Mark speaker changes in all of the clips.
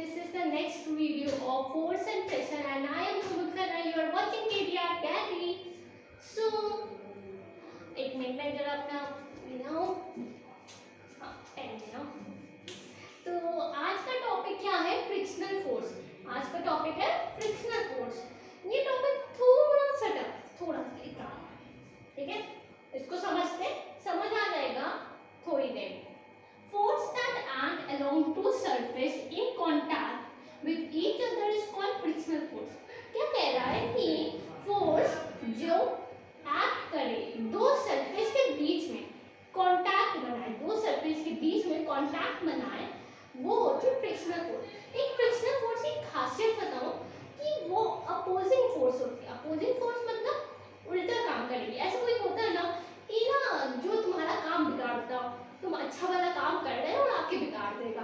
Speaker 1: this is the next video of force and pressure, and I am Mumukar and you are watching KBR Gallery. So, एक minute में जरा अपना pen लेना। तो आज का टॉपिक क्या है? Frictional force. आज का टॉपिक है फ्रिक्शनल फोर्स। ये टॉपिक थोड़ा सा टफ, थोड़ा सा इतना, ठीक है? इसको समझते, समझ आ जाएगा थोड़ी देर। Force that act along two surface in contact with each other is called frictional force. क्या कह रहा है कि फोर्स जो एक्ट करे दो सरफेस के बीच में कांटेक्ट बनाए, दो सरफेस के बीच में कांटेक्ट बनाए, वो होती है फ्रिक्शनल फोर्स। एक फ्रिक्शनल फोर्स की खासियत बताऊं कि वो अपोजिंग फोर्स होती है। अपोजिंग फोर्स मतलब उल्टा काम करेगी। ऐसा कोई होता है ना कि जो तुम्हारा काम बिगाड़ता हो, तुम अच्छा वाला काम कर रहे हो और आके बिगाड़ देगा,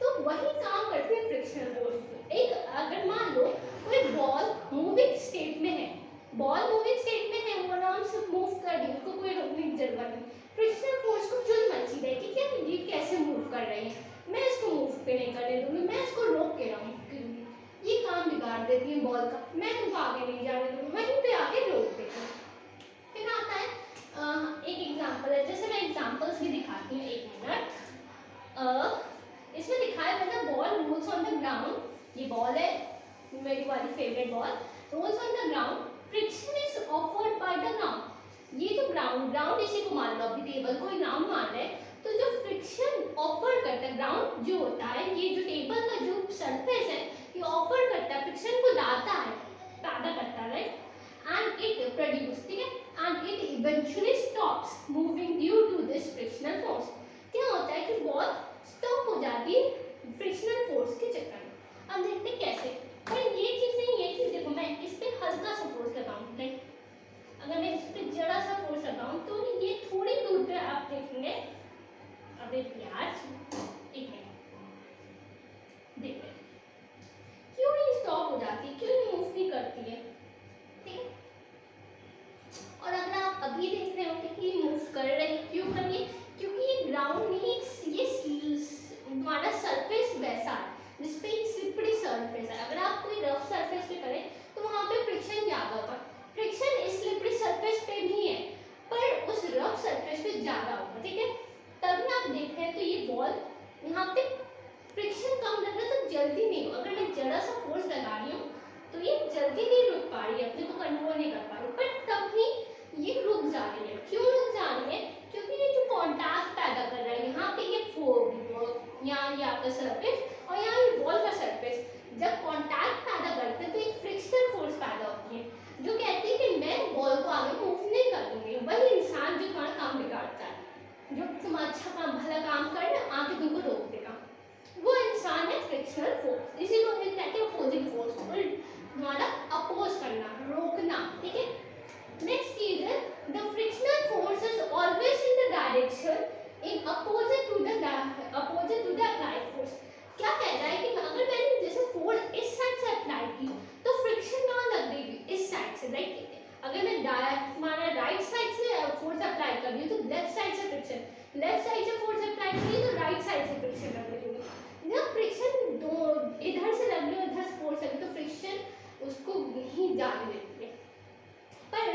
Speaker 1: तो वही काम करती है फ्रिक्शनल फोर्स। एक अगर मान लो कोई बॉल मूविंग स्टेट में है, बॉल मूविंग स्टेट में है, वो आराम से मूव कर रही है, उसको कोई रोकने की जरूरत नहीं। फ्रिक्शनल फोर्स को चुल मची है कि क्या ये कैसे मूव कर रही है, मैं इसको मूव पे नहीं करने दूंगी, मैं इसको रोक के रहूंगी, ये काम बिगाड़ देती है बॉल का, मैं तुमको आगे नहीं जाने दूंगी, वहीं पे आके रोक देती हूँ। फिर आता है एक एग्जांपल है, जैसे मैं एग्जांपल्स भी दिखाती हूँ, एक मिनट। इसमें दिखाया है ना ball rolls on the ground. ये बॉल है मेरी वाली favourite ball, rolls on the ground, friction is offered by the ground. ये जो ग्राउंड इसी को मान लो, अभी टेबल को ग्राउंड मान रहे, तो जो फ्रिक्शन ऑफर करता है ग्राउंड जो होता है, ये जो टेबल का जो सरफेस है ये ऑफर करता है, फ्रिक्शन को लाता है, पैदा करता है, राइट? And it produces, ठीक है, and it eventually stops moving due to this frictional force. क्या होता है कि बॉल स्टॉप हो जाती है फ्रिक्शनल फोर्स के चक्कर में। अब देखते हैं कैसे। पर ये चीज नहीं, ये चीज देखो, मैं इस पे हल्का सा फोर्स लगाऊं, राइट? अगर मैं इस पे जरा सा फोर्स लगाऊं तो ये थोड़ी दूर पे आप देखेंगे। अबे यार एक मिनट, देखते क्यों ये स्टॉप हो जाती है, क्यों ये मूव नहीं करती है, ठीक है? और अगर आप अभी देख रहे हो कि मूव कर रही है, क्यों कर रही है? क्योंकि ये ग्राउंड नहीं, ये हमारा सरफेस वैसा है जिसपे एक स्लिपरी सरफेस है। अगर आप कोई रफ सरफेस पे करें तो वहां पे फ्रिक्शन ज्यादा होगा। फ्रिक्शन इस स्लिपरी सरफेस पे भी है पर उस रफ सरफेस पे ज्यादा होगा, ठीक है? तभी आप देख रहे हैं तो ये बॉल यहाँ पे फ्रिक्शन कम लग रहा है तो जल्दी नहीं हो। अगर मैं जरा सा फोर्स लगा रही हूँ तो ये जल्दी नहीं रुक पा रही है, अपने को कंट्रोल नहीं कर पा रही, पर तब भी ये रुक जा रही है। क्यों रुक जा रही है? क्योंकि ये जो कांटेक्ट पैदा कर रहा है, यहाँ पे ये यहाँ ये आपका सरफेस और यहाँ ये बॉल का सरफेस जब कांटेक्ट पैदा करते हैं तो एक फ्रिक्शनल फोर्स पैदा होती है जो कहती है कि मैं बॉल को आगे मूव नहीं कर दूंगी। वही इंसान जो तुम्हारा काम बिगाड़ता है, जो तुम अच्छा काम भला काम कर रहे हो आगे तुमको रोक देगा, वो इंसान है फ्रिक्शनल फोर्स। इसी को कहते हैं अपोजिंग फोर्स, हमारा अपोज करना, रोकना, ठीक है? नेक्स्ट चीज है the frictional force is always in the direction in opposite to the applied force. क्या कह रहा है कि अगर मैंने जैसे फोर्स इस साइड से अप्लाई की तो फ्रिक्शन कहाँ लग रही? इस साइड से, राइट? अगर मैं हमारा राइट साइड से फोर्स अप्लाई कर रही हूँ तो लेफ्ट साइड से फ्रिक्शन, लेफ्ट साइड से फोर्स अप्लाई कर रही हूँ तो राइट साइड से फ्रिक्शन लग रही होगी। जब फ्रिक्शन दो इधर से लग रही है, इधर से फोर्स लगी तो फ्रिक्शन उसको नहीं जाने देती है। पर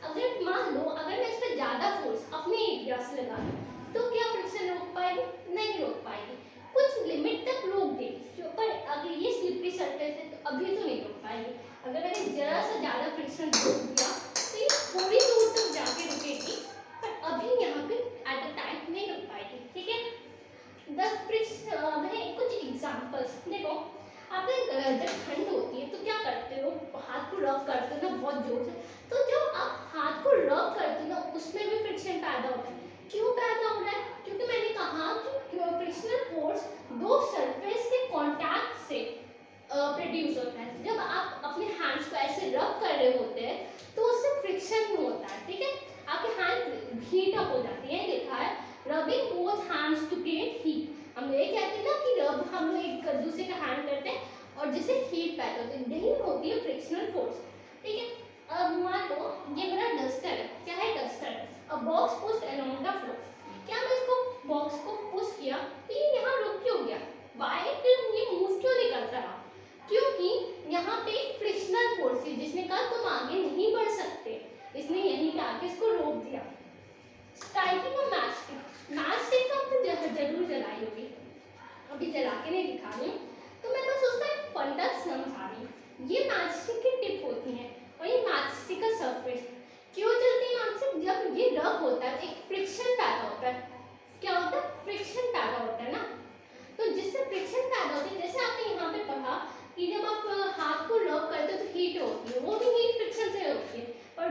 Speaker 1: अगर मान लो अगर मैं इस पर ज्यादा फोर्स अपने एरिया से लगा दूं तो क्या फ्रिक्शन रोक पाएगी? नहीं रोक पाएगी, कुछ लिमिट तक रोक देगी, पर अगर ये स्लिपरी सरफेस है तो अभी तो नहीं रोक पाएगी। अगर मैंने जरा सा ज्यादा फ्रिक्शन रोक दिया तो ये थोड़ी दूर तक जाके रुकेगी, पर अभी यहाँ पे एट अ टाइम नहीं रुक पाएगी, ठीक है? कुछ एग्जांपल्स देखो। आपने जब ठंड होती है तो क्या करते हो? हाथ को रब करते हो ना बहुत जोर से, तो जब आप हाथ को रब करते हो ना उसमें भी फ्रिक्शन पैदा होता है। क्यों पैदा हो रहा है? क्योंकि मैंने कहा कि फ्रिक्शनल फोर्स दो सरफेस के कांटेक्ट से प्रोड्यूस होता है। जब आप अपने हैंड्स को ऐसे रब कर रहे होते हैं तो उससे फ्रिक्शन होता है, ठीक है? आपके हैंड हीट अप हो जाती है, लिखा है rubbing both hands to create heat. हम ये कहते हैं ना कि रब हम लोग एक दूसरे का हैंड करते हैं और जिससे हीट पैदा होती है, यही होती है फ्रिक्शनल फोर्स, ठीक है? अब मान लो ये मेरा डस्टर है, क्या है? Duster. A box pushed along the floor. क्या मैं इसको बॉक्स को पुश किया तो ये यहाँ रुक क्यों गया? वाई? ये मूव क्यों नहीं कर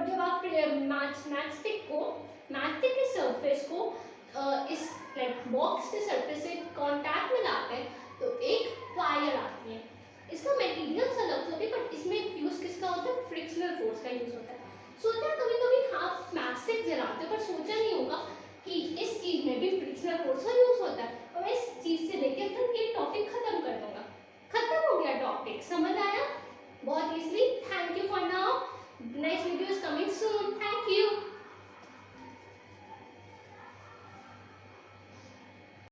Speaker 1: बट जब आप मैचस्टिक के सरफेस को इस लाइक बॉक्स के सरफेस से कांटेक्ट में लाते हैं तो एक फायर आती है। इसका मटेरियल्स अलग होते हैं बट इसमें यूज किसका होता है, फ्रिक्शनल फोर्स का यूज होता है। सोचा कभी कभी आप मैचस्टिक जलाते हो पर सोचा नहीं होगा कि इस चीज में भी फ्रिक्शनल फोर्स का यूज होता है। और मैं इस चीज से लेके अपना ये टॉपिक खत्म कर दूंगा। खत्म हो गया टॉपिक, समझ आया बहुत easily. Thank you for now, next video is coming soon, thank you.